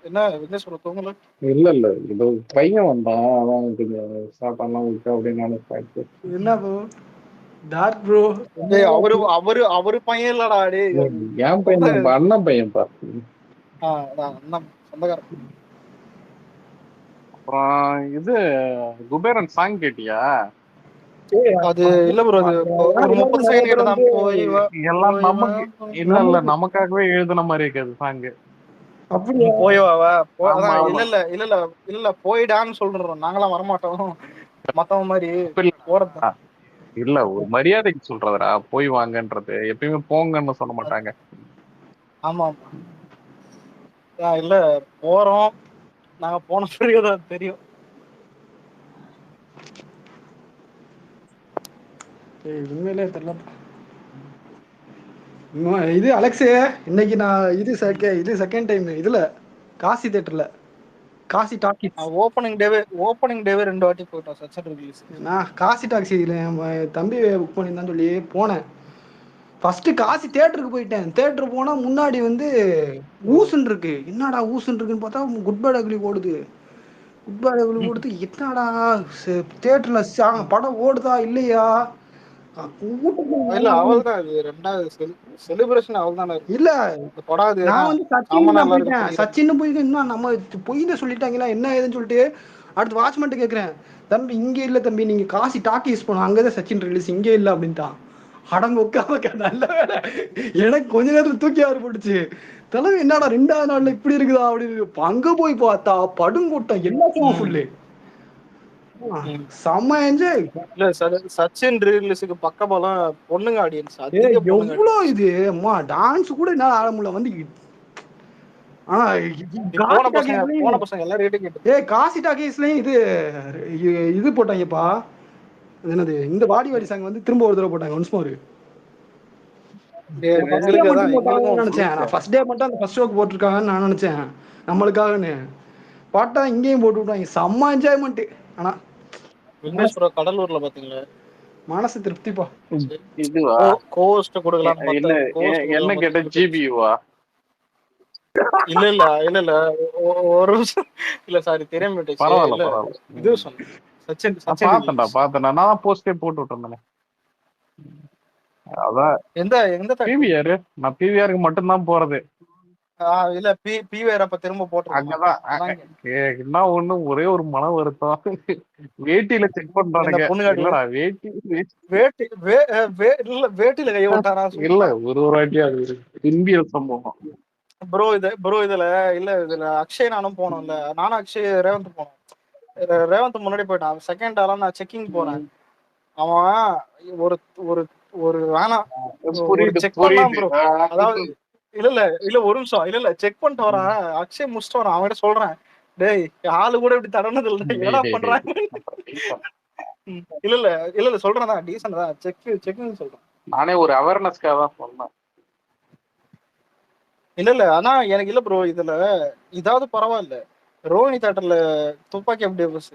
என்ன விக்னேஸ்வர தூங்கல. இல்ல இது ஒரு பையன் வந்தான், அவன் கொஞ்சம் சாப்பாடுலாம் விட்டு அப்படின்னு நினைப்பாச்சு. என்ன ப்ரோ டார்க் ப்ரோ டேய் அவரு அவரு அவரு பையன் இல்லடா டே. என் பையன் தான், நம்ம அண்ணன் பையன் பார்த்து. அண்ணன் சொந்தக்காரன். அப்புறம் இது குபேரன் சாங் கேட்டியா? அது இல்ல ப்ரோ, அது ஒரு 30 செகண்ட் கிட்ட தான் போய் எல்லாம் நமக்கு இல்ல நமக்காகவே எழுதுன மாதிரி இருக்காது சாங். அப்படியா? போயவா ஆமா, அதான் ஆமா. இல்ல இல்ல இல்ல இல்ல இல்ல போயிடான்னு சொல்றோம். நாங்களாம் வரமாட்டோம் மத்தவங்க மாதிரி போறது. இல்ல ஒரு மரியாதைக்கு சொல்றதுடா, போய் வாங்கன்றது. எப்பயுமே போங்கன்னு சொல்ல மாட்டாங்க. ஆமா ஆமா இல்ல போறோம், நாங்க போன பிறகுதான் தெரியும். உண்மையிலே தெரியல. இது அலெக்ஸே இன்னைக்கு நான் இது செகண்ட் டைம் இதுல காசி தியேட்டர்ல காசி டாக்கிஸ். ஓப்பனிங் டேவே 2 வாட்டி போயிட்டோம் சச்சன் ரிலீஸ். நான் காசி டாக்ஸியில் என் தம்பி புக் பண்ணியிருந்தான்னு சொல்லி போனேன். ஃபர்ஸ்ட் காசி தேட்டருக்கு போயிட்டேன். தேட்டர் போனா முன்னாடி வந்து ஊசுன்னு இருக்கு. என்னடா ஊசுன்னு இருக்குன்னு பார்த்தா குட் பேட் அக்லி ஓடுது. குட் பேட் அக்லி ஓடுது. என்னடா தேட்டர்ல படம் ஓடுதா இல்லையா? இல்ல அவள் தான் இது ரெண்டாவது செலிப்ரேஷன் அவள் தானே இல்ல இந்த படம். அது நான் வந்து சச்சின் காமனா தான் எல்லாருக்கும் போயிட்டேன். பிடிக்கும். சச்சின் போயிட்டு இன்னும் நம்ம பொய்ன்னு சொல்லிட்டாங்களா என்ன ஏதுன்னு சொல்லிட்டு அடுத்து வாட்ச்மேன் கேட்குறேன், தம்பி இங்க இல்ல தம்பி, நீங்க காசி டாக்கி யூஸ் பண்ணும், அங்கதான் சச்சின் ரிலீஸ், இங்கே இல்ல அப்படின்ட்டான். அடங்க உட்காம நல்ல வேலை எனக்கு கொஞ்ச நேரத்துல தூக்கி ஆறு போட்டுச்சு. தலைமை என்னடா 2வது நாள்ல இப்படி இருக்குதா அப்படின்னு அங்க போய் பார்த்தா படுங்கூட்டம் எல்லாத்தையும் ஃபுல்லு. செம்ம என்ஜாய். இல்ல சச்சின் ரிலீஸுக்கு பக்கமெல்லாம் பொண்ணுங்க ஆடியன்ஸ் அதிக பொண்ணுங்க எவ்வளோ இது அம்மா டான்ஸ் கூட என்னால ஆட முடியல வந்து. ஆனா போன பசங்க எல்லாம் ரேட்டு கேட்டு காசி டாக்கீஸ்லயும் இது போட்டாங்கப்பா. என்னது இந்த வாடி வாடி சாங் வந்து திரும்ப ஒரு தடவை போட்டாங்க ஒன்ஸ் மோர். நினைச்சேன் நான் ஃபர்ஸ்ட் டே மட்டும் அந்த ஃபர்ஸ்ட் ஷோக்கு போட்டிருக்காங்கன்னு நான் நினைச்சேன் நம்மளுக்காகன்னு. பாட்டா இங்கேயும் போட்டு விட்டாங்க. செம்ம என்ஜாய்மெண்ட். ஆனா விக்னேஸ்வர கடலூர்ல பாத்தீங்களா, மனசு திருப்திப்பா. இதுவா கோஸ்ட் கொடுக்கலாம் என்ன கேட்ட ஜிபியூவா? இல்ல இல்ல இல்ல இல்ல ஒரு இல்ல சாரி தெரியாம பரவாயில்ல இது சொன்னேன். சச்சின் பார்த்தேன்டா நான் போஸ்டே போட்டு விட்டேன். அதான் எந்த எந்த தேட்டர்? பிவிஆர். நான் பிவிஆருக்கு மட்டும்தான் போறது. இல்ல பிவேர் அப்ப திரும்ப போட்டுருக்கோம். அங்கதான் அதான் என்ன ஒண்ணு ஒரே ஒரு மன வருத்தம். வேட்டியில செக் இந்த பண்றானுங்க. பொண்ணு காட்டுல இல்லடா வேட்டி வேட்டி இல்ல வேட்டியில கைய விட்டாரா இல்ல ஒரு வாட்டி அது ஒரு இந்திய சம்பவம். ப்ரோ இதுல இதுல அக்ஷய் நானும் போனோம்ல. நானும் அக்ஷய் ரேவந்த் போனோம். ரேவந்த் முன்னாடி போயிட்டான். செகண்ட் ஆளா நான் செக்கிங் போறேன். அவன் ஒரு ஒரு ஒரு வேணாம் புரியுது செக் பண்ணலாம் புரியுது. ப்ரோ. அதாவது இல்ல ஒரு நிமிஷம் இல்ல செக் பண்ணிட்டு வரான். அக்ஷய் முடிச்சுட்டு வரான். அவன்கிட்ட சொல்றேன், டேய் ஆளு கூட இப்படி தடனது இல்ல, என்னடா பண்றாங்க? இல்ல சொல்றேன் தான், டீசன்ட் தான், செக்கிங் சொல்றேன். நானே ஒரு அவேர்னஸ்க்காக தான் சொன்னேன். இல்ல ஆனா எனக்கு இல்ல ப்ரோ, இதுல இதாவது பரவாயில்ல. ரோஹிணி தேட்டர்ல துப்பாக்கி எப்படி பஸ்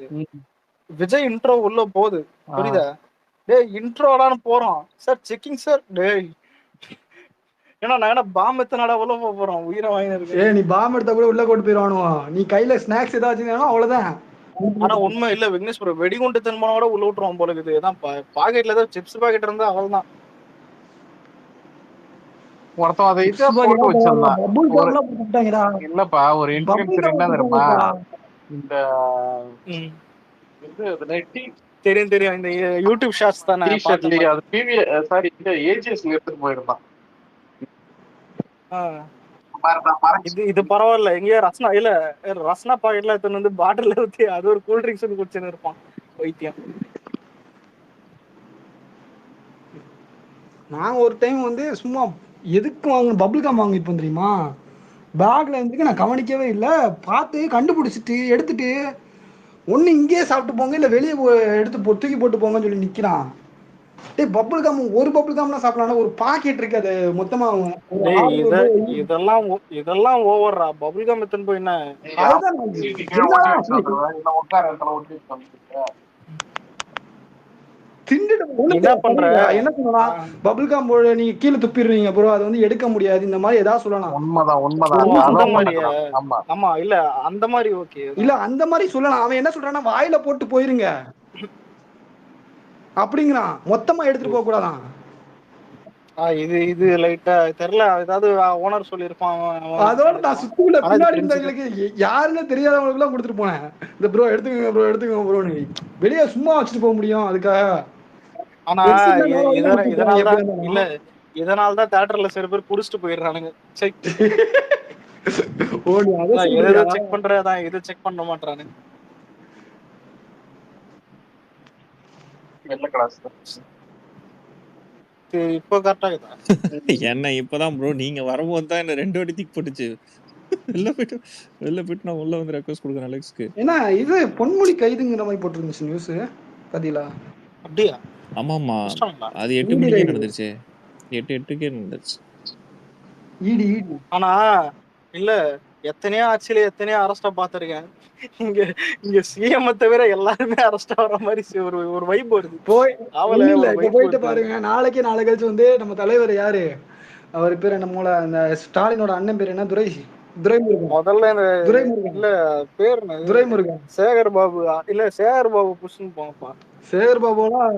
விஜய் இன்ட்ரோ உள்ள போகுது, புரியுதா? டேய் இன்ட்ரோடான்னு போறோம் சார், செக்கிங் சார். டேய் ஏன்னா நாங்க பாம்பு எத்தனாடா உள்ள போறோம், உயிரை வாங்கி இருக்கு. நீ பாம்பு எடுத்தா கூட உள்ள கொண்டு போயிடுவானுவா. நீ கையில ஸ்நாக்ஸ் ஏதாவது வச்சிருந்தா அவ்வளவுதான். ஆனா உண்மை இல்ல விக்னேஷ் ப்ரோ, வெடிகுண்டு தின்பனா கூட உள்ள விட்டுருவோம் போல இருக்குது. ஏதான் பாக்கெட்ல ஏதாவது சிப்ஸ் பாக்கெட் இருந்தா அவ்வளவுதான். ஒருத்தன் அதை இதா போட்டு வச்சிருந்தான். இல்லப்பா ஒரு இன்ஃபுளுசர் என்ன தெரியுமா, இந்த தெரியும் இந்த யூடியூப் ஷார்ட்ஸ் தானே டிஷர்ட்லயே அது பிவி சாரி இந்த ஏஜிஎஸ்ல எடுத்துட்டு போயிருந்தான். இது பரவாயில்ல. எங்கேயோ ரஸ்னா இல்ல ரஸ்னா பாக்கெட்ல எடுத்துன்னு வந்து பாட்டில் ஊத்தி அது ஒரு கூல் ட்ரிங்க்ஸ் குடிச்சுன்னு இருப்பான் வைத்தியம். நான் ஒரு டைம் வந்து சும்மா எதுக்கு வாங்கணும் பபுள் கம் வாங்கிருப்போம் தெரியுமா, பேக்ல இருந்து நான் கவனிக்கவே இல்லை, பார்த்து கண்டுபிடிச்சிட்டு எடுத்துட்டு ஒண்ணு இங்கேயே சாப்பிட்டு போங்க இல்ல வெளியே எடுத்து தூக்கி போட்டு போங்கன்னு சொல்லி நிக்கிறான். டேய் பபுள் கம் ஒரு பபுள் கம் சாப்பிடலாம், ஒரு பாக்கெட் இருக்கு அது மொத்தமா இதெல்லாம் ஓவர்ரா. பபுள் கம் எடுத்துன்னு போய் என்ன என்ன சொன்னா பபுள் கம் நீங்க கீழே துப்பிடுறீங்க ப்ரோ, அது வந்து எடுக்க முடியாது, இந்த மாதிரி ஏதாவது சொல்லலாம். ஆமா இல்ல அந்த மாதிரி ஓகே இல்ல அந்த மாதிரி சொல்லலாம். அவன் என்ன சொல்றான்னா வாயில போட்டு போயிருங்க அப்படிங்கிறான், மொத்தமா எடுத்துட்டு போக கூடாதான். இது லைட்டா தெரியல, ஏதாவது ஓனர் சொல்லிருப்பான். அதோட நான் சுத்துக்குள்ள பின்னாடி இருந்தவங்களுக்கு யாருன்னு தெரியாதவங்களுக்கு எல்லாம் கொடுத்துட்டு போனேன். இந்த ப்ரோ எடுத்துக்கோங்க ப்ரோன்னு. வெளியே சும்மா வச்சுட்டு போக முடியும் அதுக்காக. ஆனா இதனால்தான் தியேட்டர்ல சில பேர் குடிச்சிட்டு போயிடுறானுங்க. செக் பண்றதான் இதை செக் பண்ண மாட்டானுங்க. இப்போ கரெக்டா என்ன இப்பதான் ப்ரோ நீங்க வரும்போது தான் என்ன 2 வாட்டி திக் போட்டுச்சு. வெளில போயிட்டு நான் உள்ள வந்து ரெக்வெஸ்ட் கொடுக்குறேன் அலெக்ஸ்க்கு. ஏன்னா இது பொன்மொழி கைதுங்கிற மாதிரி போட்டுருந்துச்சு நியூஸ் பாத்தீங்களா? அப்படியா? ஆமாமா அது 8 மணிக்கே நடந்துருச்சு, 8:08க்கே நடந்துருச்சு. ஆனா இல்ல எத்தனையோ ஆட்சியில எத்தனையோ அரஸ்டா பாத்திருக்கேன். இங்க சிஎம் தவிர எல்லாருமே அரஸ்ட் ஆகிற மாதிரி ஒரு வைப் வருது. போயிட்டு பாருங்க. நாளைக்கு கழிச்சு வந்து நம்ம தலைவர் யாரு, அவர் பேர் என்ன மூல, அந்த ஸ்டாலினோட அண்ணன் பேர் என்ன, துரைமுருகன். முதல்ல இல்ல பேர் துரைமுருகன், சேகர் பாபு இல்ல சேகர் பாபு புஷ்னு போங்கப்பா. சேகர் பாபுலாம்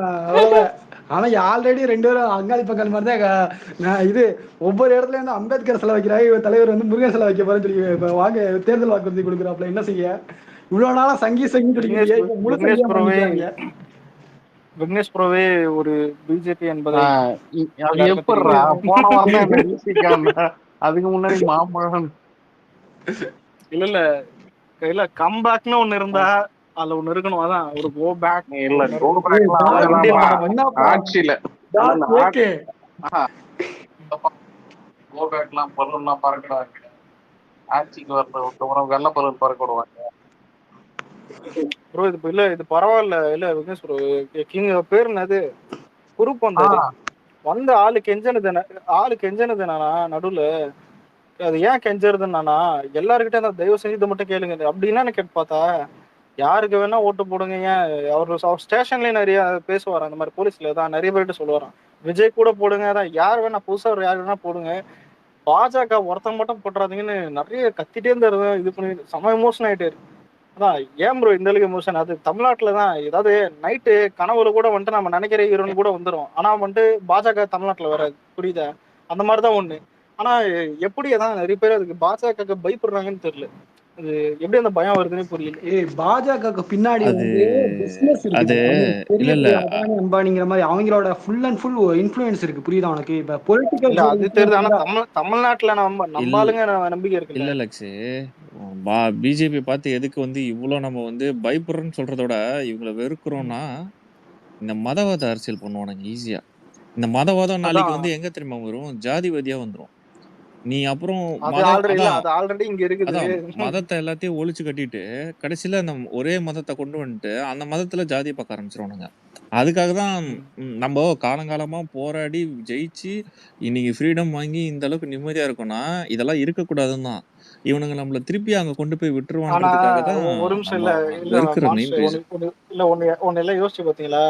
ஆனா ஆல்ரெடி 2 பேரும் அங்காளி பக்கம் மாதிரி தான். இது ஒவ்வொரு இடத்துல இருந்து அம்பேத்கர் சிலை வைக்கிறாங்க, இவர் தலைவர் வந்து முருகன் சிலை வைக்க போறேன்னு சொல்லி இப்ப வாங்க தேர்தல் வாக்குறுதி கொடுக்குறாப்ல. என்ன செய்ய இவ்வளவு நாளா சங்கி விக்னேஷ் ப்ரோவே ஒரு பிஜேபி என்பதை அதுக்கு முன்னாடி மாம்பழம் இல்ல இல்ல கம்பேக்னு ஒண்ணு இருந்தா அதுல ஒண்ணு இருக்கணும். அதான் ஒரு கோ பேக் இல்ல ஆட்சியில கோ பேக்லாம் பலூன்லாம் பறக்கிறாங்க. ஆட்சிக்கு வரதுக்கு வெள்ள பலூன் பறக்க விடுவாங்க. ப்ரோ இது பரவாயில்ல. இல்ல விக்னேஷ் ப்ரோ கிங் பேர் என்னது குரூப் வந்து ஆளு கெஞ்சனது நானா நடுவுல. அது ஏன் கெஞ்சறதுன்னா எல்லாருக்கிட்ட தயவு செஞ்சு இதை மட்டும் கேளுங்க அப்படின்னா எனக்கு கேட்டு பார்த்தா யாருக்கு வேணா ஓட்டு போடுங்க. ஏன் அவர் ஸ்டேஷன்லயே நிறைய பேசுவார் அந்த மாதிரி, போலீஸ்ல தான் நிறைய பேர்கிட்ட சொல்லுவாராம் விஜய் கூட போடுங்க, அதான் யார் வேணா புதுசா யார் வேணா போடுங்க, பாஜக ஒருத்தங்க மட்டும் போட்டுறாதீங்கன்னு நிறைய கத்திட்டே இருந்தாரு. இது பண்ணி செம எமோஷன் ஆயிட்டாரு. அதான் ஏன் ப்ரோ இந்த அளவுக்கு எமோஷன்? அது தமிழ்நாட்டுல தான் ஏதாவது நைட்டு கனவுல கூட வந்துட்டு நம்ம நினைக்கிற ஹீரோயின் கூட வந்துரும். ஆனா வந்துட்டு பாஜக தமிழ்நாட்டுல வராது. புரியுதா? அந்த மாதிரிதான் ஒண்ணு. ஆனா எப்படி அதான் நிறைய பேர் அதுக்கு பாஜக பயப்படுறாங்கன்னு தெரியல. அது எப்படி அந்த பயம் வருதுன்னு புரியல. பாஜகவுக்கு பின்னாடி அது வந்து பிசினஸ் அது இருக்குது. அவங்களுக்கு பெரிய இல்ல இல்ல பெரிய அதானி அம்பானிங்கிற மாதிரி அவங்களோட ஃபுல் அண்ட் ஃபுல் இன்ஃப்ளூயன்ஸ் இருக்கு. புரியுதா உனக்கு? இப்ப பொலிட்டிக்கல் இல்ல அது தெரியுது. ஆனா இன்ஃப்ளூயன்ஸ் தமிழ்நாட்டுல இல் நம்பாளுங்க நம்பிக்கை இருக்குல்ல. இல்ல லக்ஸு பிஜேபி பார்த்து எதுக்கு வந்து இவ்வளோ நம்ம வந்து பயப்படுறோன்னு சொல்றத விட இவங்களை வெறுக்கிறோம்னா இந்த மதவாத அரசியல் பண்ணுவானுங்க ஈஸியா. இந்த மதவாதம் நாளைக்கு அதான் வந்து எங்க தெரியுமா வரும்? ஜாதிவாதியா வந்துரும். நீ அப்புறம் அது ஆல்ரெடி இல்ல, அதான் அது ஆல்ரெடி இங்க இருக்குது. அதான் மதத்தை எல்லாத்தையும் ஒழிச்சு கட்டிட்டு கடைசியில அந்த ஒரே மதத்தை கொண்டு வந்துட்டு அந்த மதத்துல ஜாதியை பார்க்க ஆரம்பிச்சிருவானுங்க. அதுக்காக தான் நம்ம காலங்காலமா போராடி ஜெயிச்சு இன்னைக்கு ஃப்ரீடம் வாங்கி இந்த அளவுக்கு நிம்மதியா இருக்கோம்னா இதெல்லாம் இருக்கக்கூடாதுன்னு தான். இவனுங்க நம்மள திருப்பி அங்க கொண்டு போய் ஆனா விட்டுருவான்றதுக்காக தான் ஒரு நிமிஷம் நம்ம இல்ல அவங்கள இல்ல வெறுக்கிற மெயின் மாஸ்டர் ரீசன். ஒண்ணு எல்லாம் யோசிச்சு பாத்தீங்களா?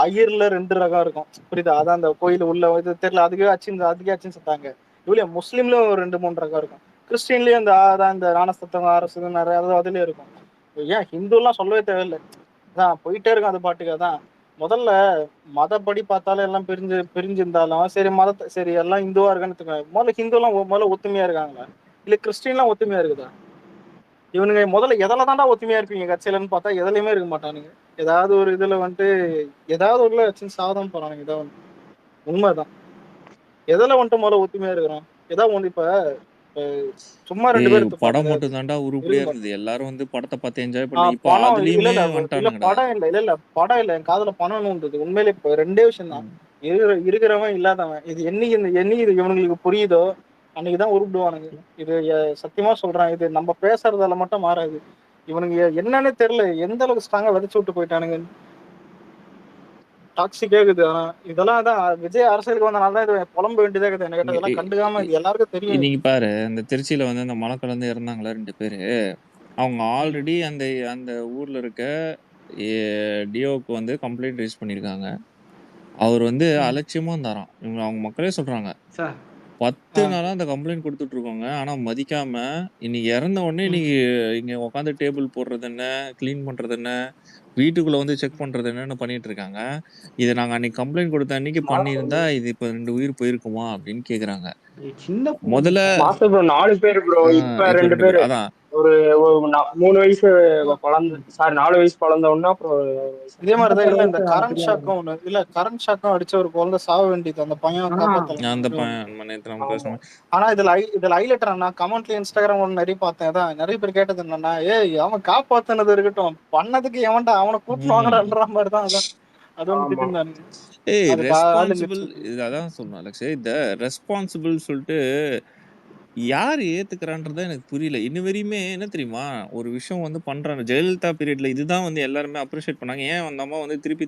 ஐயர்ல 2 ரகம் இருக்கும். புரியுதா? அதான் அந்த கோயில் உள்ள இது தெரியல, அதுக்கே அச்சுன்னு செத்தாங்க. இவ்வளவு முஸ்லீம்ல ஒரு 2-3 ரகம் இருக்கும். கிறிஸ்டின்லயும் இந்த ராணசத்தம் அரசு நிறைய அதுலயும் இருக்கும். ஏன் ஹிந்து எல்லாம் சொல்லவே தேவையில்லை. அதான் போயிட்டே இருக்கும் அது பாட்டுக்கு. அதான் முதல்ல மதப்படி பார்த்தாலும் எல்லாம் பிரிஞ்சிருந்தாலும் சரி எல்லாம் இந்துவா இருக்கான்னு முதல்ல ஹிந்து எல்லாம் முதல்ல ஒத்துமையா இருக்காங்களா? இல்ல கிறிஸ்டின் எல்லாம் ஒத்துமையா இருக்குதா? இவனுங்க முதல்ல எதில தான்டா ஒத்துமையா இருப்பீங்க கட்சியிலன்னு பார்த்தா எதுலையுமே இருக்க மாட்டானுங்க. ஏதாவது ஒரு இதுல வந்துட்டு ஏதாவது ஒரு வச்சு சாதம் போறானுங்க. இதான் உண்மைதான். எதுல வந்துட்டு முதல்ல ஒத்துமையா இருக்கிறோம்? ஏதாவது ஒண்ணு இப்ப சும்மா 2 பேர் எடுத்துப்பாங்க. படம் மட்டும் தாண்டா உருப்படியா இருந்தது. எல்லாரும் வந்து படத்தை பார்த்து என்ஜாய் பண்ணி இப்போ பணம் இல்ல அதுலயுமே இல்ல வந்துட்டானுங்கடா. படம் இல்ல படம் இல்ல. என் காதுல பணம் இருந்தது. உண்மையிலே இப்ப 2 விஷயம் தான். இருக்கிறவன் இல்லாதவன். இது என்னைக்கு இது இவனுங்களுக்கு புரியுதோ அன்னைக்குதான் உருப்பிடுவானுங்க. இது சத்தியமா சொல்றேன். இது நம்ம பேசுறதால மட்டும் மாறாது. இவனுங்க என்னன்னு தெரியல எந்த அளவுக்கு ஸ்ட்ராங்கா விதைச்சு விட்டு போயிட்டானுங்க. டாக்ஸிக்கா இருக்குது. ஆனா இதெல்லாம் தான் விஜய் அரசியலுக்கு வந்தனால தான் இது புலம்ப வேண்டியதா இருக்குது. என்ன கேட்டா இதெல்லாம் கண்டுக்காம இது எல்லாருக்கும் தெரியும். இன்னைக்கு பாரு இந்த திருச்சியில வந்து அந்த மழை கலந்து இறந்தாங்களா 2 பேரு. அவங்க ஆல்ரெடி அந்த அந்த ஊர்ல இருக்க டிஓக்கு வந்து கம்ப்ளைண்ட் ரைஸ் பண்ணியிருக்காங்க. அவர் வந்து அலட்சியமா இருந்தாராம். இவங்க அவங்க மக்களே சொல்றாங்க. சார் 10 நாளா அந்த கம்ப்ளைண்ட் கொடுத்துட்டு இருக்கோங்க. ஆனா மதிக்காம இன்னைக்கு இறந்த உடனே இன்னைக்கு இங்க உட்காந்து டேபிள் போடுறது என்ன, கிளீன் பண்றது என்ன, வீட்டுக்குள்ள வந்து செக் பண்றது என்னன்னு பண்ணிட்டு இருக்காங்க. இதை நாங்க அன்னைக்கு கம்ப்ளைண்ட் கொடுத்த அன்னைக்கு பண்ணியிருந்தா இது இப்ப 2 உயிர் போயிருக்குமா அப்படின்னு கேக்குறாங்க. சின்ன முதல்ல மாஸ்டர் ப்ரோ 4 பேர் ப்ரோ. இப்ப இப்ப 2 2 பேரு பேர் அதான் ஒரு 3 வயசு குழந்தை, சாரி 4 வயசு குழந்தை ஒண்ணு, அப்புறம் இதே மாதிரிதான் இல்ல இந்த கரண்ட் ஷாக்கும் ஒண்ணு இல்ல. கரண்ட் ஷாக்கும் அடிச்ச ஒரு குழந்தை சாவ வேண்டியது. அந்த பையன் காப்பாத்தலாம். அந்த நேத்து நம்ம பேசணும். ஆனா இதுல ஹைலைட்டர் என்ன கமெண்ட்ல இன்ஸ்டாகிராம் ஒண்ணு நிறைய பார்த்தேன். அதான் நிறைய பேர் கேட்டது என்னன்னா, அவன் காப்பாத்துனது இருக்கட்டும், பண்ணதுக்கு எவன்டா அவனை கூட்டிட்டு வாங்கடான்ற மாதிரி தான். அதான் அது ஒண்ணு திட்டிருந்தானுங்க. ரெஸ்பான்சிபிள் அதான் சொல்லணும் அலெக்ஸ். இந்த ரெஸ்பான்சிபிள் சொல்லிட்டு யார் ஏத்துக்கிறான்றத எனக்கு புரியல. இன்ன வரையுமே என்ன தெரியுமா? ஒரு விஷயம் வந்து பண்றாங்க. ஜெயலலிதா பீரியட்ல இதுதான் வந்து எல்லாருமே அப்ரிஷியேட் பண்ணாங்க. ஏன் அந்த அம்மா வந்து திருப்பி